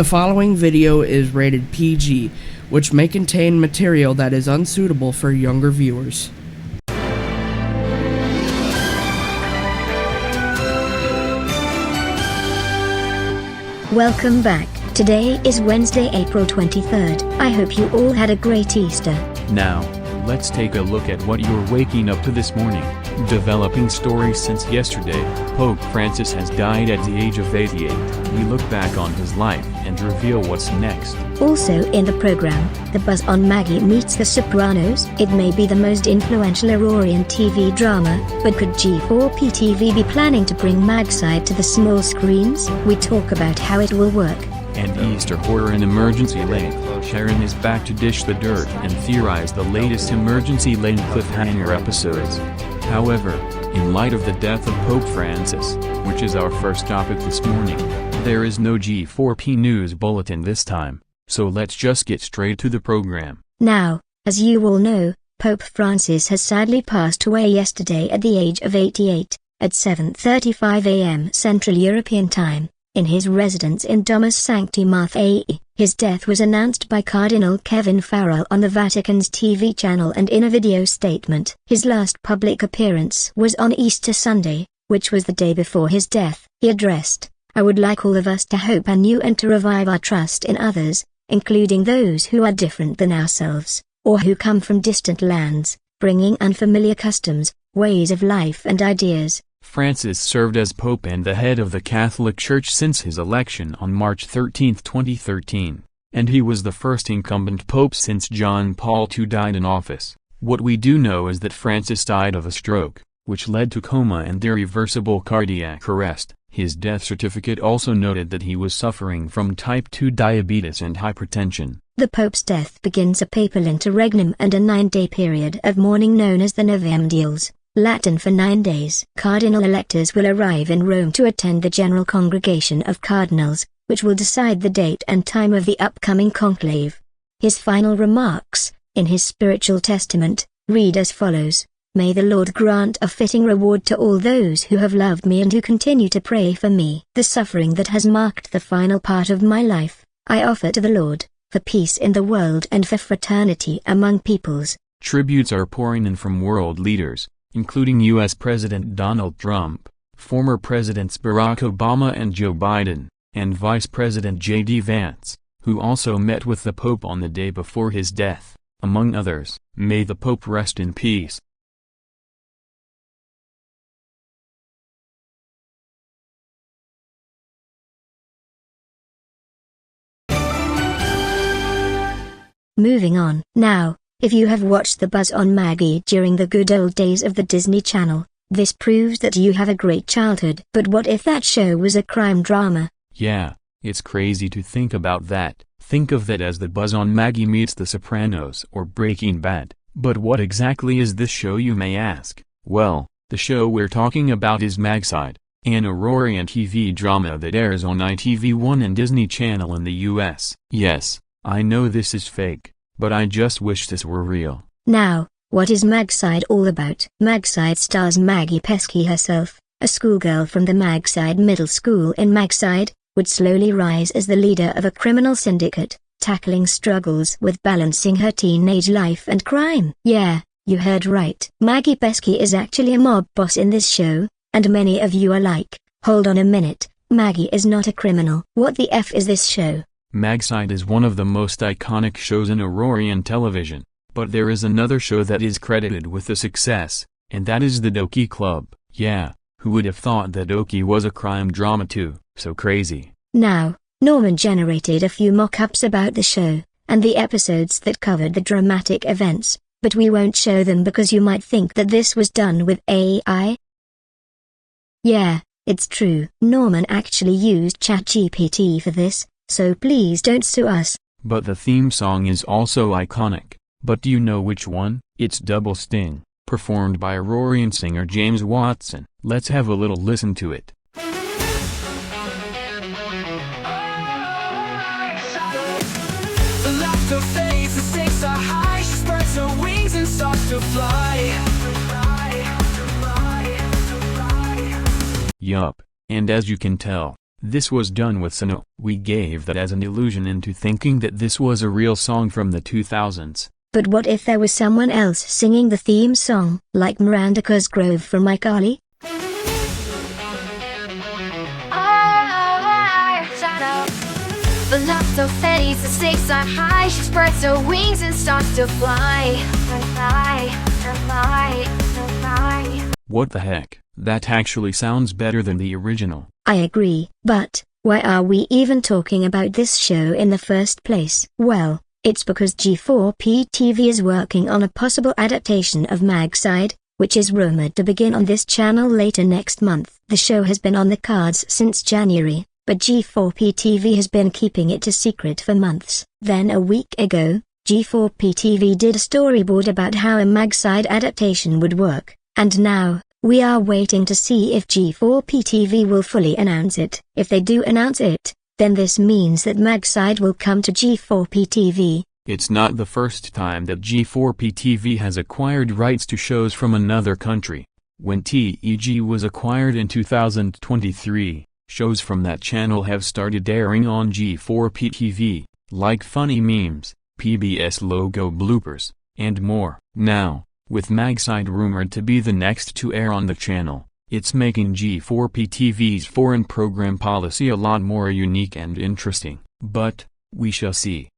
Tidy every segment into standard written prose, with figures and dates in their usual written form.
The following video is rated PG, which may contain material that is unsuitable for younger viewers. Welcome back. Today is Wednesday, April 23rd. I hope you all had a great Easter. Now, let's take a look at what you're waking up to this morning. Developing stories since yesterday, Pope Francis has died at the age of 88. We look back on his life and reveal what's next. Also in the program, the buzz on Maggie meets the Sopranos. It may be the most influential Aurorian TV drama, but could G4p TV be planning to bring Maggside to the small screens? We talk about how it will work. And Easter horror in Emergency Lane. Sharon is back to dish the dirt and theorize the latest Emergency Lane cliffhanger episodes. However, in light of the death of Pope Francis, which is our first topic this morning, there is no G4p news bulletin this time, so let's just get straight to the program. Now, as you all know, Pope Francis has sadly passed away yesterday at the age of 88, at 7:35 a.m. Central European Time, in his residence in Domus Sancti Marthae. His death was announced by Cardinal Kevin Farrell on the Vatican's TV channel and in a video statement. His last public appearance was on Easter Sunday, which was the day before his death. He addressed, "I would like all of us to hope anew and to revive our trust in others, including those who are different than ourselves, or who come from distant lands, bringing unfamiliar customs, ways of life and ideas." Francis served as Pope and the head of the Catholic Church since his election on March 13, 2013, and he was the first incumbent pope since John Paul II died in office. What we do know is that Francis died of a stroke, which led to coma and irreversible cardiac arrest. His death certificate also noted that he was suffering from type 2 diabetes and hypertension. The Pope's death begins a papal interregnum and a 9-day period of mourning known as the Novemdials, Latin for 9 days. Cardinal electors will arrive in Rome to attend the General Congregation of Cardinals, which will decide the date and time of the upcoming conclave. His final remarks, in his spiritual testament, read as follows: "May the Lord grant a fitting reward to all those who have loved me and who continue to pray for me. The suffering that has marked the final part of my life, I offer to the Lord, for peace in the world and for fraternity among peoples." Tributes are pouring in from world leaders, including U.S. President Donald Trump, former Presidents Barack Obama and Joe Biden, and Vice President J.D. Vance, who also met with the Pope on the day before his death, among others. May the Pope rest in peace. Moving on. Now, if you have watched The Buzz on Maggie during the good old days of the Disney Channel, this proves that you have a great childhood. But what if that show was a crime drama? Yeah, it's crazy to think about that. Think of that as The Buzz on Maggie meets The Sopranos or Breaking Bad. But what exactly is this show, you may ask? Well, the show we're talking about is Maggside, an Aurorian TV drama that airs on ITV1 and Disney Channel in the US. Yes, I know this is fake, but I just wish this were real. Now, what is Maggside all about? Maggside stars Maggie Pesky herself, a schoolgirl from the Maggside Middle School in Maggside, would slowly rise as the leader of a criminal syndicate, tackling struggles with balancing her teenage life and crime. Yeah, you heard right. Maggie Pesky is actually a mob boss in this show, and many of you are like, hold on a minute, Maggie is not a criminal. What the F is this show? Maggside is one of the most iconic shows in Aurorian television, but there is another show that is credited with the success, and that is the Doki Club. Yeah, who would have thought that Doki was a crime drama too? So crazy. Now, Norman generated a few mock-ups about the show, and the episodes that covered the dramatic events, but we won't show them because you might think that this was done with AI. Yeah, it's true. Norman actually used ChatGPT for this, so please don't sue us. But the theme song is also iconic. But do you know which one? It's Double Sting, performed by Aurorian singer James Watson. Let's have a little listen to it. Yup, and as you can tell, This was done with Sano. We gave that as an illusion into thinking that this was a real song from the 2000s. But what if there was someone else singing the theme song, like Miranda Cosgrove from iCarly? But not so steady, the stakes are high. She spreads her wings and starts to fly. What the heck? That actually sounds better than the original. I agree, but why are we even talking about this show in the first place? Well, it's because G4p TV is working on a possible adaptation of Maggside, which is rumored to begin on this channel later next month. The show has been on the cards since January, but G4p TV has been keeping it a secret for months. Then a week ago, G4p TV did a storyboard about how a Maggside adaptation would work, and now, we are waiting to see if G4p TV will fully announce it. If they do announce it, then this means that Maggside will come to G4p TV. It's not the first time that G4p TV has acquired rights to shows from another country. When TEG was acquired in 2023, shows from that channel have started airing on G4p TV, like funny memes, PBS logo bloopers, and more. Now, with Maggside rumored to be the next to air on the channel, it's making G4p TV's foreign program policy a lot more unique and interesting. But, we shall see.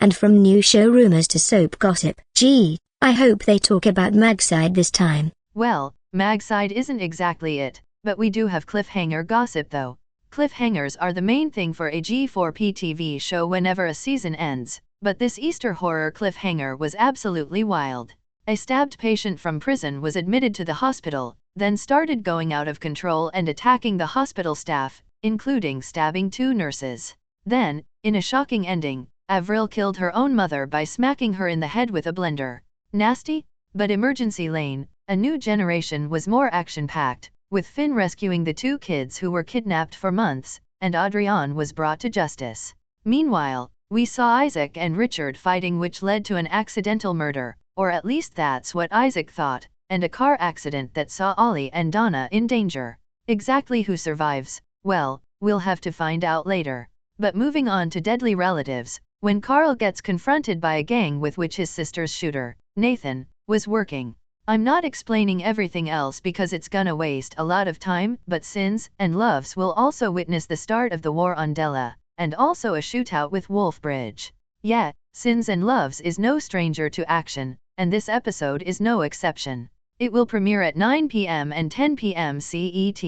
And from new show rumors to soap gossip, gee, I hope they talk about Maggside this time. Well, Maggside isn't exactly it, but we do have cliffhanger gossip though. Cliffhangers are the main thing for a G4p TV show whenever a season ends, but this Easter horror cliffhanger was absolutely wild. A stabbed patient from prison was admitted to the hospital, then started going out of control and attacking the hospital staff, including stabbing 2 nurses. Then, in a shocking ending, Avril killed her own mother by smacking her in the head with a blender. Nasty? But Emergency Lane, A New Generation was more action-packed, with Finn rescuing the 2 kids who were kidnapped for months, and Adrienne was brought to justice. Meanwhile, we saw Isaac and Richard fighting, which led to an accidental murder, or at least that's what Isaac thought, and a car accident that saw Ollie and Donna in danger. Exactly who survives, well, we'll have to find out later. But moving on to Deadly Relatives, when Carl gets confronted by a gang with which his sister's shooter, Nathan, was working. I'm not explaining everything else because it's gonna waste a lot of time, but Sins and Loves will also witness the start of the war on Della, and also a shootout with Wolfbridge. Yeah, Sins and Loves is no stranger to action, and this episode is no exception. It will premiere at 9 p.m. and 10 p.m. CET.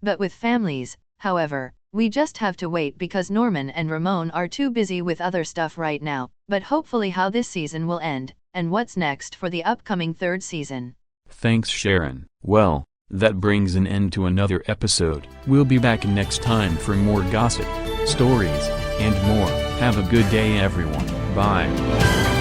But with families, however, we just have to wait because Norman and Ramon are too busy with other stuff right now, but hopefully how this season will end, and what's next for the upcoming 3rd season. Thanks Sharon. Well, that brings an end to another episode. We'll be back next time for more gossip, stories, and more. Have a good day everyone. Bye.